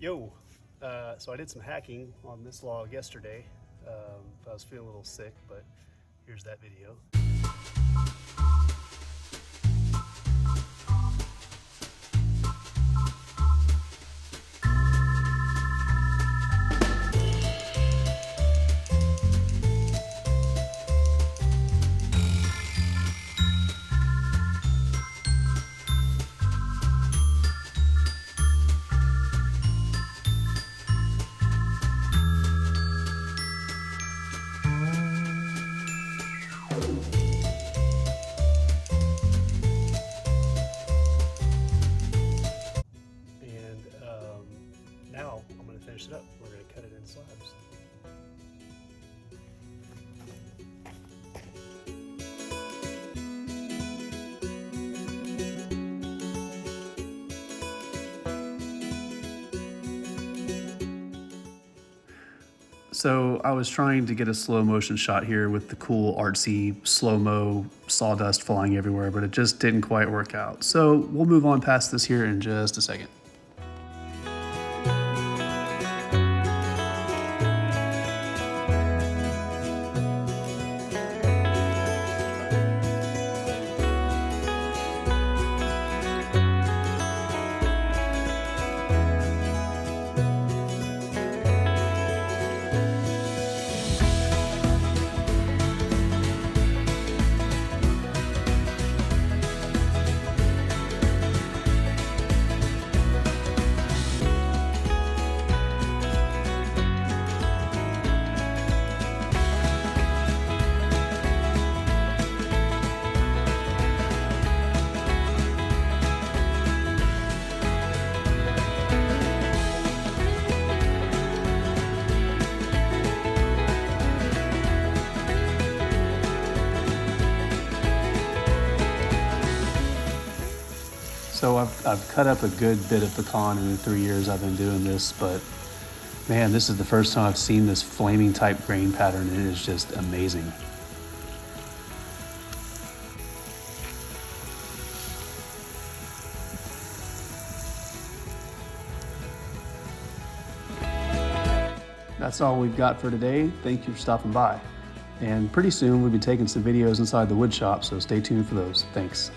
Yo, so I did some hacking on this log yesterday. I was feeling a little sick, but here's that video. Now I'm going to finish it up. We're going to cut it in slabs. So I was trying to get a slow motion shot here with the cool artsy slow-mo sawdust flying everywhere, but it just didn't quite work out. So we'll move on past this here in just a second. So I've cut up a good bit of pecan in the 3 years I've been doing this, but man, this is the first time I've seen this flaming type grain pattern, and it is just amazing. That's all we've got for today. Thank you for stopping by. And pretty soon we'll be taking some videos inside the wood shop, so stay tuned for those. Thanks.